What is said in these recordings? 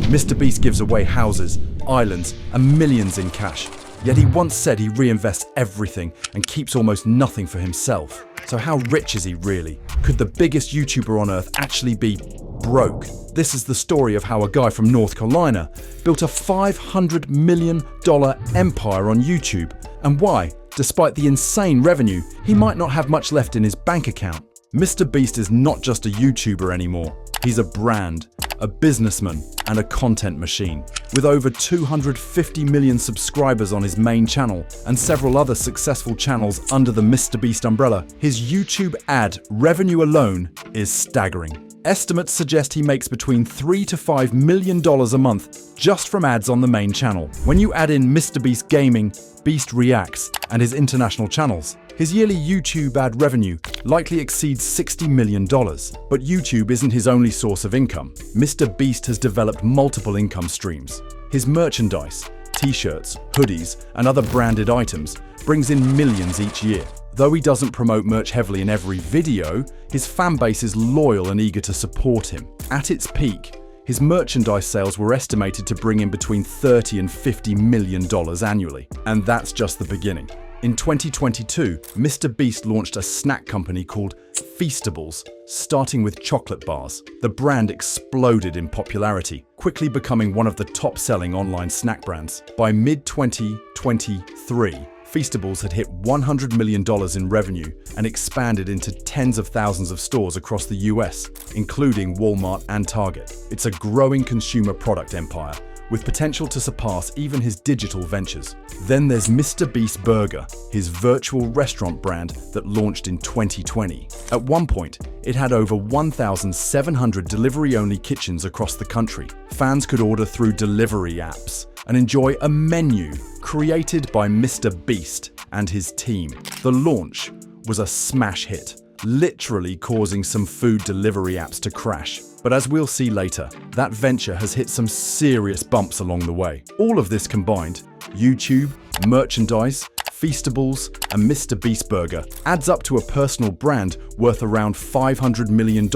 MrBeast gives away houses, islands, and millions in cash. Yet he once said he reinvests everything and keeps almost nothing for himself. So how rich is he really? Could the biggest YouTuber on earth actually be broke? This is the story of how a guy from North Carolina built a $500 million empire on YouTube, and why, despite the insane revenue, he might not have much left in his bank account. MrBeast is not just a YouTuber anymore. He's a brand, a businessman, and a content machine. With over 250 million subscribers on his main channel and several other successful channels under the MrBeast umbrella, his YouTube ad revenue alone is staggering. Estimates suggest he makes between $3 to $5 million a month just from ads on the main channel. When you add in MrBeast Gaming, Beast Reacts, and his international channels, his yearly YouTube ad revenue likely exceeds $60 million. But YouTube isn't his only source of income. MrBeast has developed multiple income streams. His merchandise, t-shirts, hoodies, and other branded items brings in millions each year. Though he doesn't promote merch heavily in every video, his fan base is loyal and eager to support him. At its peak, his merchandise sales were estimated to bring in between $30 and $50 million annually. And that's just the beginning. In 2022, MrBeast launched a snack company called Feastables, starting with chocolate bars. The brand exploded in popularity, quickly becoming one of the top-selling online snack brands. By mid-2023, Feastables had hit $100 million in revenue and expanded into tens of thousands of stores across the US, including Walmart and Target. It's a growing consumer product empire, with potential to surpass even his digital ventures. Then there's MrBeast Burger, his virtual restaurant brand that launched in 2020. At one point, it had over 1,700 delivery-only kitchens across the country. Fans could order through delivery apps and enjoy a menu created by MrBeast and his team. The launch was a smash hit, literally causing some food delivery apps to crash. But as we'll see later, that venture has hit some serious bumps along the way. All of this combined, YouTube, merchandise, Feastables, and MrBeast Burger, adds up to a personal brand worth around $500 million,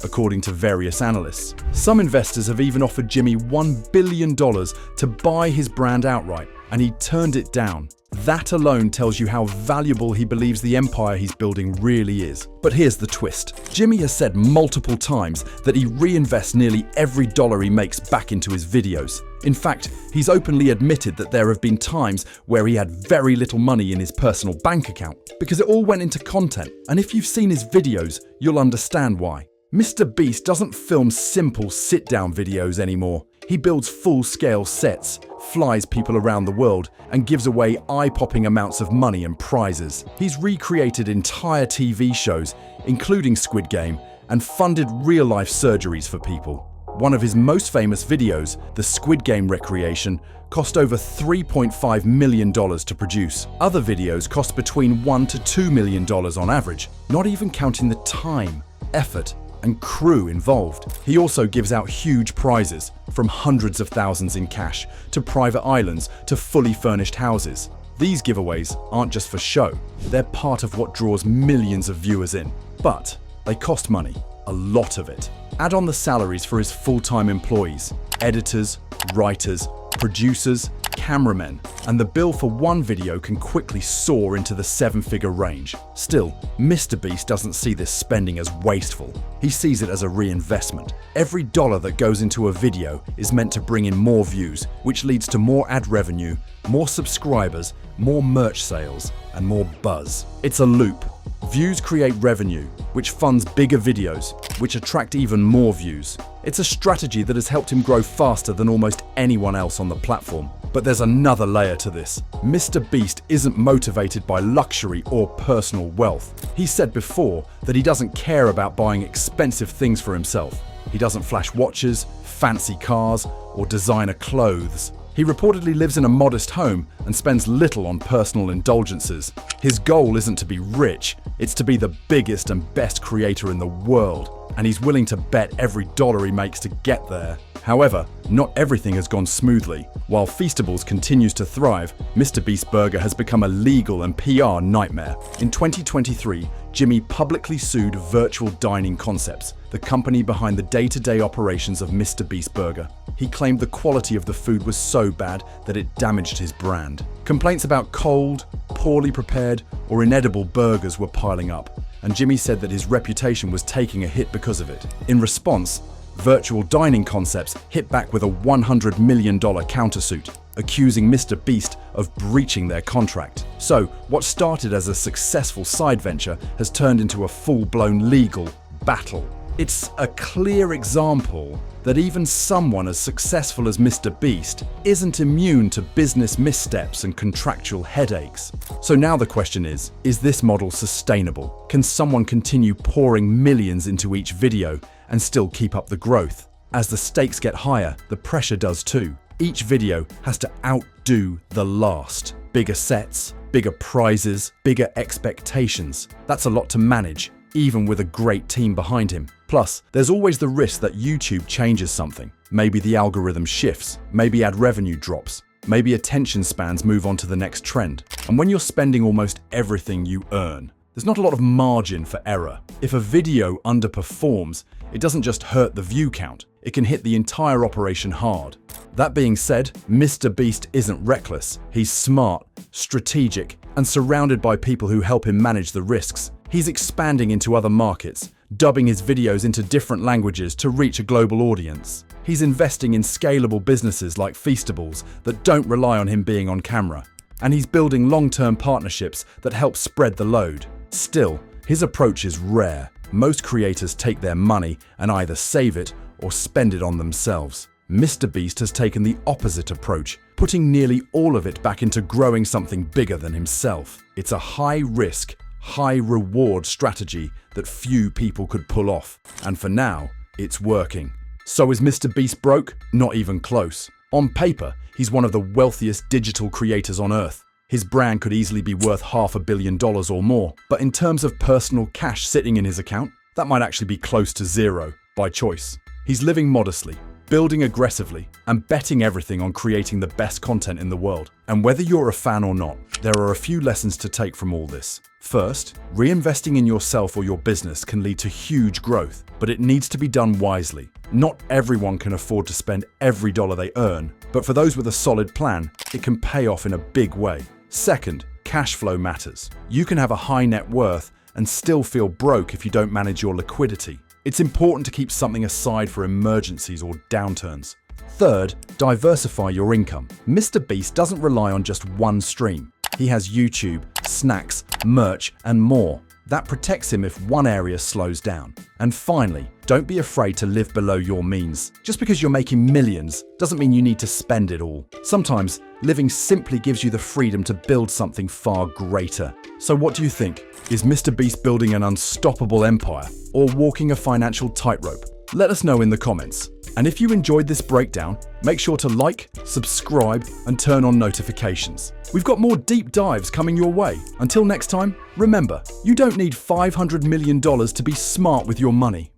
according to various analysts. Some investors have even offered Jimmy $1 billion to buy his brand outright, and he turned it down. That alone tells you how valuable he believes the empire he's building really is. But here's the twist. Jimmy has said multiple times that he reinvests nearly every dollar he makes back into his videos. In fact, he's openly admitted that there have been times where he had very little money in his personal bank account, because it all went into content. And if you've seen his videos, you'll understand why. MrBeast doesn't film simple sit-down videos anymore. He builds full-scale sets, flies people around the world, and gives away eye-popping amounts of money and prizes. He's recreated entire TV shows, including Squid Game, and funded real-life surgeries for people. One of his most famous videos, the Squid Game recreation, cost over $3.5 million to produce. Other videos cost between $1 to $2 million on average, not even counting the time, effort, and crew involved. He also gives out huge prizes, from hundreds of thousands in cash, to private islands, to fully furnished houses. These giveaways aren't just for show, they're part of what draws millions of viewers in. But they cost money, a lot of it. Add on the salaries for his full-time employees, editors, writers, producers, cameramen, and the bill for one video can quickly soar into the seven-figure range. Still, MrBeast doesn't see this spending as wasteful. He sees it as a reinvestment. Every dollar that goes into a video is meant to bring in more views, which leads to more ad revenue, more subscribers, more merch sales, and more buzz. It's a loop. Views create revenue, which funds bigger videos, which attract even more views. It's a strategy that has helped him grow faster than almost anyone else on the platform. But there's another layer to this. MrBeast isn't motivated by luxury or personal wealth. He said before that he doesn't care about buying expensive things for himself. He doesn't flash watches, fancy cars, or designer clothes. He reportedly lives in a modest home and spends little on personal indulgences. His goal isn't to be rich, it's to be the biggest and best creator in the world. and he's willing to bet every dollar he makes to get there. However, not everything has gone smoothly. While Feastables continues to thrive, MrBeast Burger has become a legal and PR nightmare. In 2023, Jimmy publicly sued Virtual Dining Concepts, the company behind the day-to-day operations of MrBeast Burger. He claimed the quality of the food was so bad that it damaged his brand. Complaints about cold, poorly prepared, or inedible burgers were piling up, and Jimmy said that his reputation was taking a hit because of it. In response, Virtual Dining Concepts hit back with a $100 million countersuit, accusing MrBeast of breaching their contract. So, what started as a successful side venture has turned into a full-blown legal battle. It's a clear example that even someone as successful as MrBeast isn't immune to business missteps and contractual headaches. So now the question is this model sustainable? Can someone continue pouring millions into each video and still keep up the growth? As the stakes get higher, the pressure does too. Each video has to outdo the last. Bigger sets, bigger prizes, bigger expectations. That's a lot to manage, even with a great team behind him. Plus, there's always the risk that YouTube changes something. Maybe the algorithm shifts, maybe ad revenue drops, maybe attention spans move on to the next trend. And when you're spending almost everything you earn, there's not a lot of margin for error. If a video underperforms, it doesn't just hurt the view count, it can hit the entire operation hard. That being said, MrBeast isn't reckless. He's smart, strategic, and surrounded by people who help him manage the risks. He's expanding into other markets, dubbing his videos into different languages to reach a global audience. He's investing in scalable businesses like Feastables that don't rely on him being on camera. And he's building long-term partnerships that help spread the load. Still, his approach is rare. Most creators take their money and either save it or spend it on themselves. MrBeast has taken the opposite approach, putting nearly all of it back into growing something bigger than himself. It's a high-risk, high-reward strategy that few people could pull off. And for now, it's working. So is MrBeast broke? Not even close. On paper, he's one of the wealthiest digital creators on Earth. His brand could easily be worth $500 million or more. But in terms of personal cash sitting in his account, that might actually be close to zero, by choice. He's living modestly, building aggressively, and betting everything on creating the best content in the world. And whether you're a fan or not, there are a few lessons to take from all this. First, reinvesting in yourself or your business can lead to huge growth, but it needs to be done wisely. Not everyone can afford to spend every dollar they earn, but for those with a solid plan, it can pay off in a big way. Second, cash flow matters. You can have a high net worth and still feel broke if you don't manage your liquidity. It's important to keep something aside for emergencies or downturns. Third, diversify your income. MrBeast doesn't rely on just one stream. He has YouTube, snacks, merch, and more. That protects him if one area slows down. And finally, don't be afraid to live below your means. Just because you're making millions doesn't mean you need to spend it all. Sometimes, living simply gives you the freedom to build something far greater. So what do you think? Is MrBeast building an unstoppable empire or walking a financial tightrope? Let us know in the comments. And if you enjoyed this breakdown, make sure to like, subscribe, and turn on notifications. We've got more deep dives coming your way. Until next time, remember, you don't need $500 million to be smart with your money.